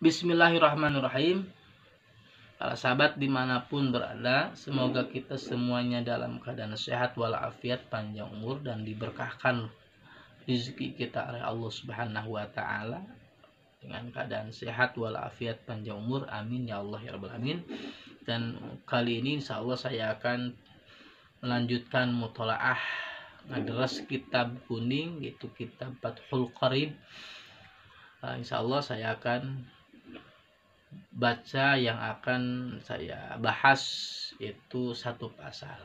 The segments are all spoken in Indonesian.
Bismillahirrahmanirrahim. Para sahabat dimanapun berada, semoga kita semuanya dalam keadaan sehat walafiat, panjang umur, dan diberkahkan rezeki kita oleh Allah Subhanahu wa Ta'ala dengan keadaan sehat walafiat, panjang umur. Amin ya Allah ya Rabbal alamin. Dan kali ini insya Allah saya akan melanjutkan mutolaah ngadres kitab kuning, yaitu kitab Fathul Qarib. Insya Allah saya akan baca yang akan saya bahas itu satu pasal.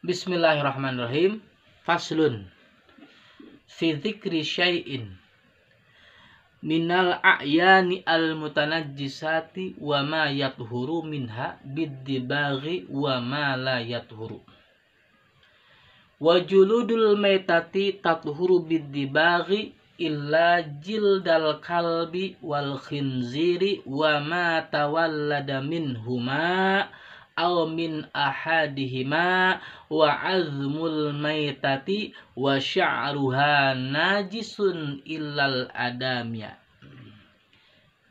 Bismillahirrahmanirrahim. Faslun fi dzikri syai'in minal a'yani al-mutanajjisati wa ma yathuru minha bid-dibaghi wa ma la yathuru. Wa juludul maitati tathuru bid-dibaghi illa jildal kalbi wal khinziri wa ma tawallada minhuma aw min ahadihima wa azmul maitati wa sya'ruha najisun illal adamya.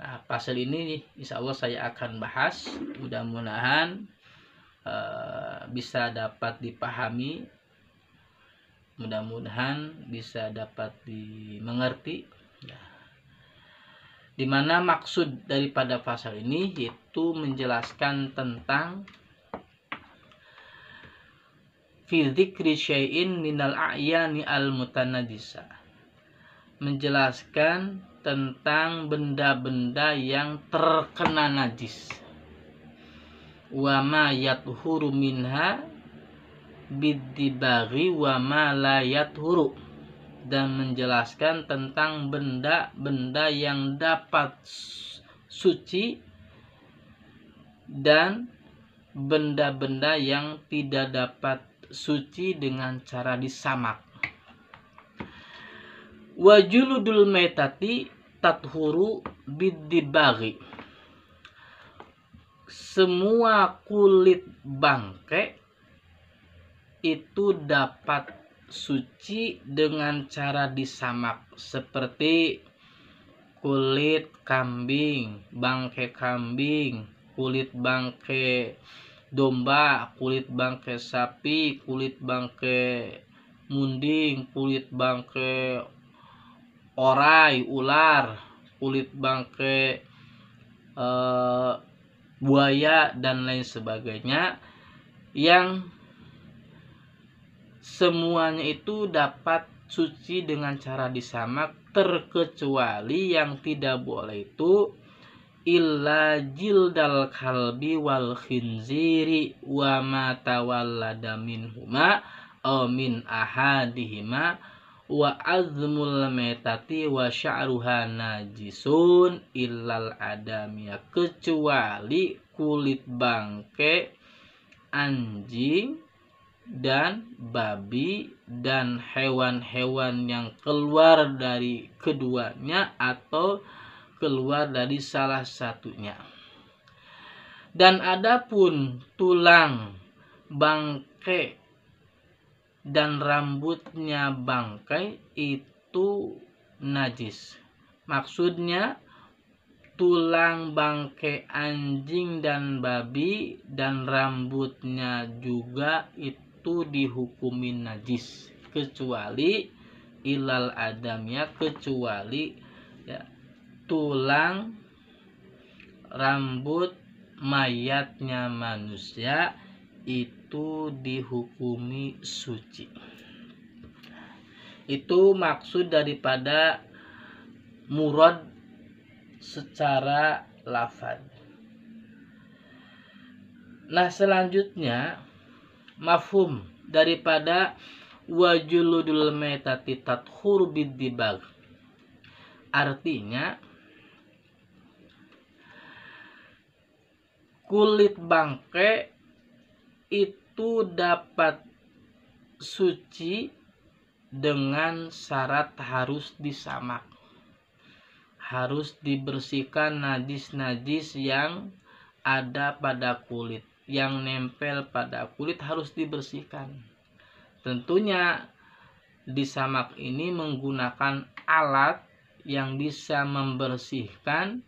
Nah, pasal ini insya Allah saya akan bahas, mudah-mudahan bisa dapat dipahami, mudah-mudahan bisa dapat dimengerti. Dimana maksud daripada pasal ini yaitu menjelaskan tentang fi dzikri syai'in minal a'yani al mutanajjisa, menjelaskan tentang benda-benda yang terkena najis, wa ma yathuru minha bid-dibaghi wa ma la yathuru, dan menjelaskan tentang benda-benda yang dapat suci dan benda-benda yang tidak dapat suci dengan cara disamak. Wa juludul maitati tathuru bid-dibaghi, semua kulit bangkai itu dapat suci dengan cara disamak, seperti kulit kambing, bangkai kambing, kulit bangkai domba, kulit bangkai sapi, kulit bangkai munding, kulit bangkai orai, ular, kulit bangkai buaya dan lain sebagainya, yang semuanya itu dapat suci dengan cara disamak, terkecuali yang tidak boleh itu illa jildal kalbi wal khinziri wa ma tawallada minhuma aw min ahadihima wa azmul maitati wa sya'ruha najisun illal adamiyah, kecuali kulit bangkai, anjing dan babi dan hewan-hewan yang keluar dari keduanya atau keluar dari salah satunya. Dan adapun tulang bangkai dan rambutnya bangkai itu najis. Maksudnya tulang bangkai anjing dan babi dan rambutnya juga itu dihukumi najis, kecuali ilal adamnya, kecuali ya, tulang rambut mayatnya manusia itu dihukumi suci. Itu maksud daripada murad secara lafaz. Nah, selanjutnya mafhum daripada wajuludul maitati tathuru bid-dibagh, artinya kulit bangkai itu dapat suci dengan syarat harus disamak, harus dibersihkan najis-najis yang ada pada kulit, yang nempel pada kulit harus dibersihkan. Tentunya disamak ini menggunakan alat yang bisa membersihkan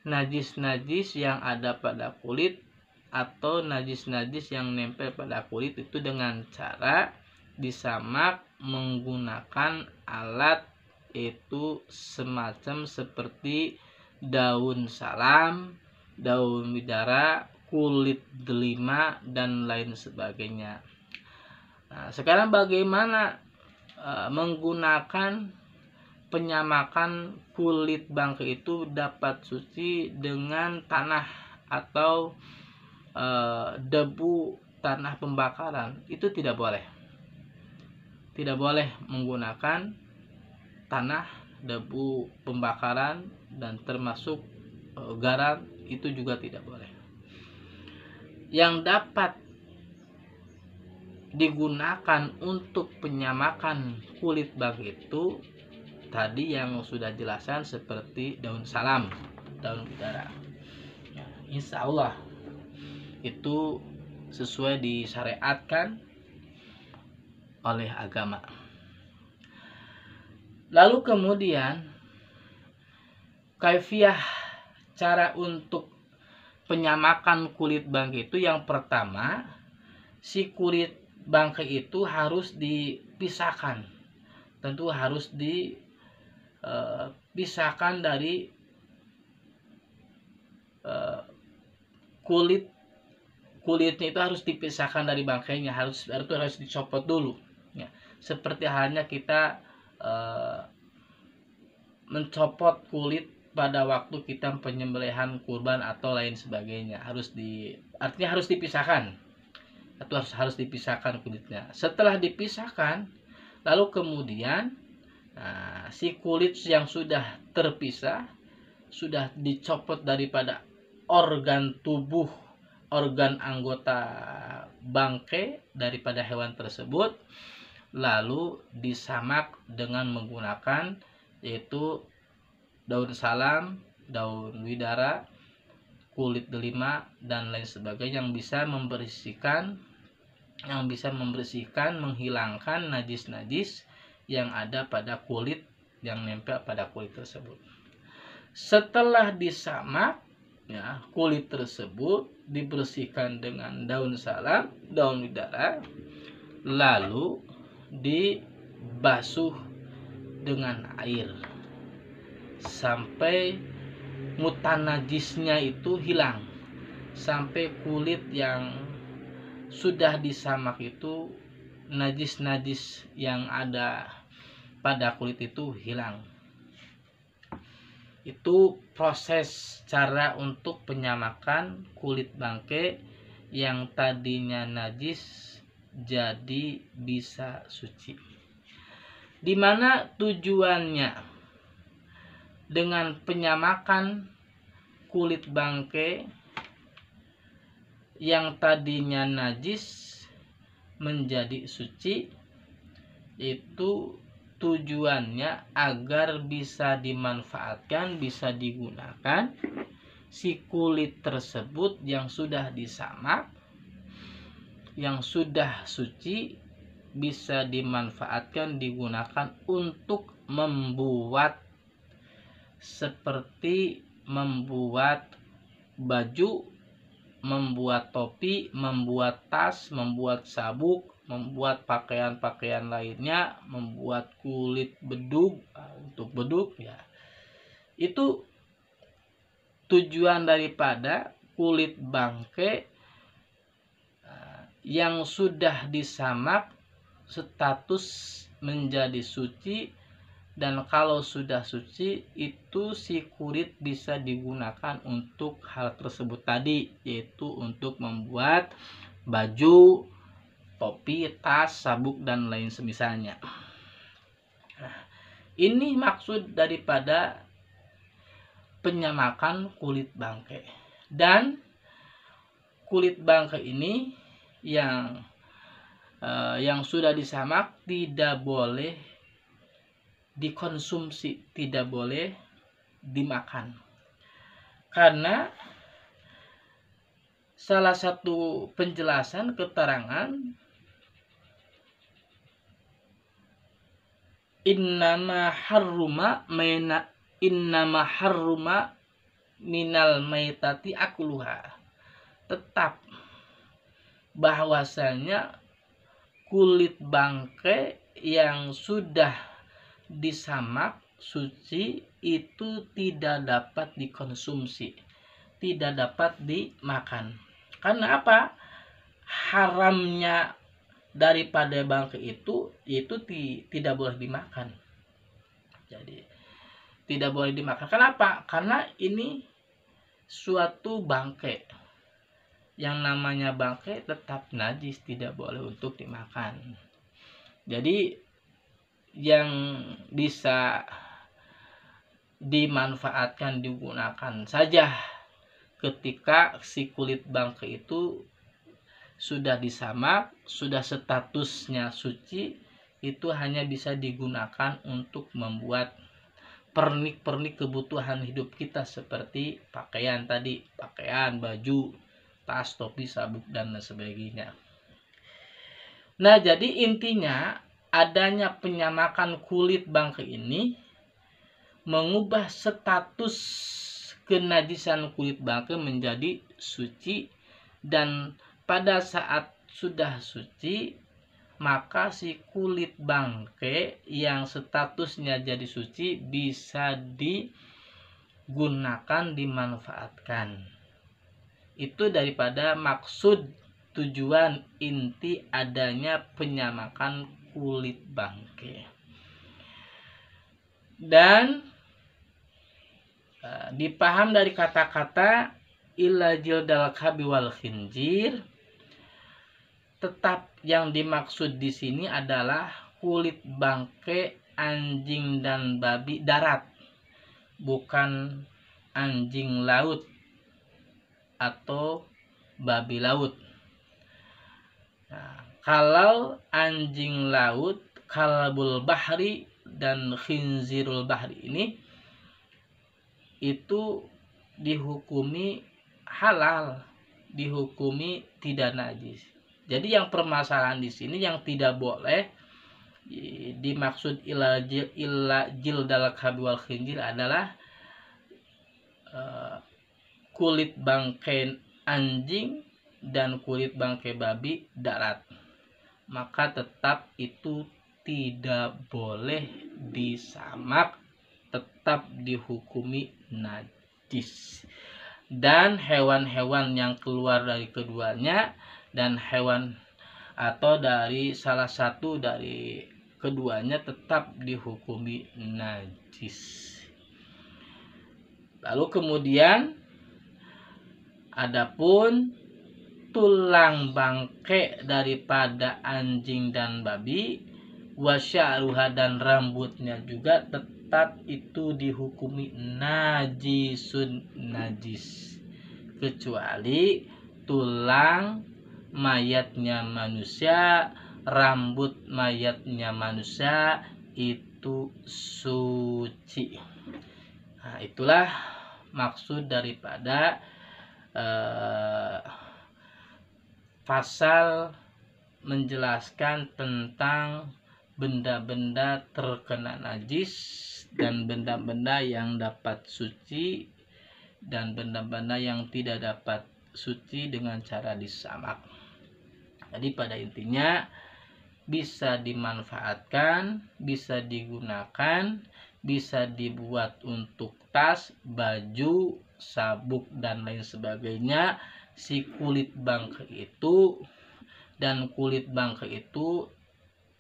najis-najis yang ada pada kulit atau najis-najis yang nempel pada kulit itu dengan cara disamak menggunakan alat, itu semacam seperti daun salam, daun bidara, kulit delima, dan lain sebagainya. Nah, sekarang bagaimana menggunakan penyamakan kulit bangkai itu dapat suci dengan tanah atau debu tanah pembakaran? Itu tidak boleh. Tidak boleh menggunakan tanah, debu pembakaran, dan termasuk garam, itu juga tidak boleh. Yang dapat digunakan untuk penyamakan kulit bangkai itu tadi yang sudah jelaskan, seperti daun salam, daun bidara. Ya, insya Allah itu sesuai disyariatkan oleh agama. Lalu kemudian kaifiah cara untuk penyamakan kulit bangkai itu, yang pertama, si kulit bangkai itu harus dipisahkan. Tentu harus dipisahkan dari kulitnya itu harus dipisahkan dari bangkainya, harus dicopot dulu. Ya, seperti halnya kita mencopot kulit pada waktu kita penyembelihan kurban atau lain sebagainya, artinya harus dipisahkan, atau harus dipisahkan kulitnya. Setelah dipisahkan, lalu kemudian si kulit yang sudah terpisah, sudah dicopot daripada organ tubuh, organ anggota bangkai daripada hewan tersebut, lalu disamak dengan menggunakan yaitu daun salam, daun widara, kulit delima, dan lain sebagainya yang bisa membersihkan, menghilangkan najis-najis yang ada pada kulit, yang nempel pada kulit tersebut. Setelah disamak, ya, kulit tersebut dibersihkan dengan daun salam, daun widara, lalu dibasuh dengan air sampai mutan najisnya itu hilang, sampai kulit yang sudah disamak itu, najis-najis yang ada pada kulit itu hilang. Itu proses cara untuk penyamakan kulit bangkai yang tadinya najis jadi bisa suci. Dimana tujuannya dengan penyamakan kulit bangkai yang tadinya najis menjadi suci, itu tujuannya agar bisa dimanfaatkan, bisa digunakan si kulit tersebut yang sudah disamak, yang sudah suci, bisa dimanfaatkan, digunakan untuk membuat, seperti membuat baju, membuat topi, membuat tas, membuat sabuk, membuat pakaian-pakaian lainnya, membuat kulit bedug untuk bedug, ya. Itu tujuan daripada kulit bangkai yang sudah disamak status menjadi suci. Dan kalau sudah suci, itu si kulit bisa digunakan untuk hal tersebut tadi, yaitu untuk membuat baju, topi, tas, sabuk, dan lain semisalnya. Nah, ini maksud daripada penyamakan kulit bangkai. Dan kulit bangkai ini yang sudah disamak tidak boleh dikonsumsi, tidak boleh dimakan, karena salah satu penjelasan keterangan innama harruma minal maitati akluha. Tetap bahwasanya kulit bangkai yang sudah disamak suci itu tidak dapat dikonsumsi, tidak dapat dimakan. Karena apa? Haramnya daripada bangkai itu tidak boleh dimakan. Jadi tidak boleh dimakan. Kenapa? Karena ini suatu bangkai. Yang namanya bangkai tetap najis, tidak boleh untuk dimakan. Jadi yang bisa dimanfaatkan, digunakan saja ketika si kulit bangkai itu sudah disamak, sudah statusnya suci, itu hanya bisa digunakan untuk membuat pernik-pernik kebutuhan hidup kita seperti pakaian tadi, pakaian, baju, tas, topi, sabuk, dan sebagainya. Nah, jadi intinya adanya penyamakan kulit bangkai ini mengubah status kenajisan kulit bangkai menjadi suci, dan pada saat sudah suci maka si kulit bangkai yang statusnya jadi suci bisa digunakan, dimanfaatkan. Itu daripada maksud tujuan inti adanya penyamakan kulit bangkai. Dan dipaham dari kata-kata illa jildal kabi wal khinjir, tetap yang dimaksud di sini adalah kulit bangkai anjing dan babi darat, bukan anjing laut atau babi laut. Nah, kalau anjing laut, kalbul bahri dan khinzirul bahri ini itu dihukumi halal, dihukumi tidak najis. Jadi yang permasalahan di sini yang tidak boleh dimaksud illa jildal kabi wal khinjir adalah kulit bangkai anjing dan kulit bangkai babi darat. Maka tetap itu tidak boleh disamak, tetap dihukumi najis. Dan hewan-hewan yang keluar dari keduanya dan hewan atau dari salah satu dari keduanya tetap dihukumi najis. Lalu kemudian adapun tulang bangkai daripada anjing dan babi, wasya'ruha dan rambutnya juga tetap itu dihukumi najisun, najis, kecuali tulang mayatnya manusia, rambut mayatnya manusia itu suci. Nah, itulah maksud daripada pasal menjelaskan tentang benda-benda terkena najis dan benda-benda yang dapat suci dan benda-benda yang tidak dapat suci dengan cara disamak. Jadi pada intinya bisa dimanfaatkan, bisa digunakan, bisa dibuat untuk tas, baju, sabuk, dan lain sebagainya. Si kulit bangkai itu, dan kulit bangkai itu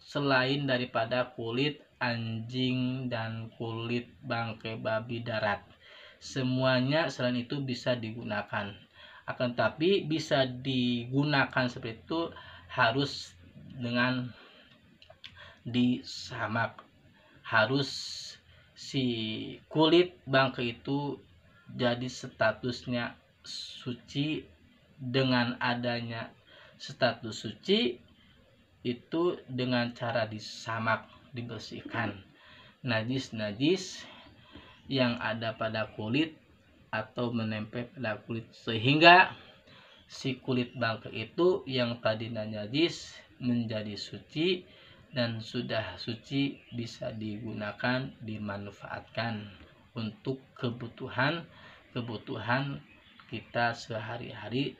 selain daripada kulit anjing dan kulit bangkai babi darat, semuanya selain itu bisa digunakan. Akan tapi bisa digunakan seperti itu harus dengan disamak, harus si kulit bangkai itu jadi statusnya suci. Dengan adanya status suci itu dengan cara disamak, dibersihkan najis-najis yang ada pada kulit atau menempel pada kulit, sehingga si kulit bangkai itu yang tadinya najis menjadi suci dan sudah suci bisa digunakan, dimanfaatkan untuk kebutuhan kita sehari-hari,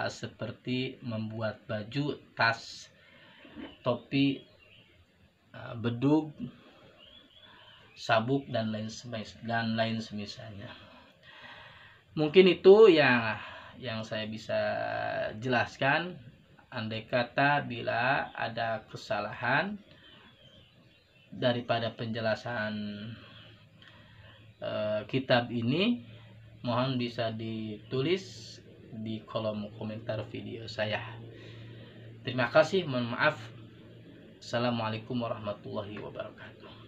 seperti membuat baju, tas, topi, bedug, sabuk dan lain semisalnya. Mungkin itu yang saya bisa jelaskan. Andai kata bila ada kesalahan daripada penjelasan kitab ini, mohon bisa ditulis di kolom komentar video saya. Terima kasih, mohon maaf. Assalamualaikum warahmatullahi wabarakatuh.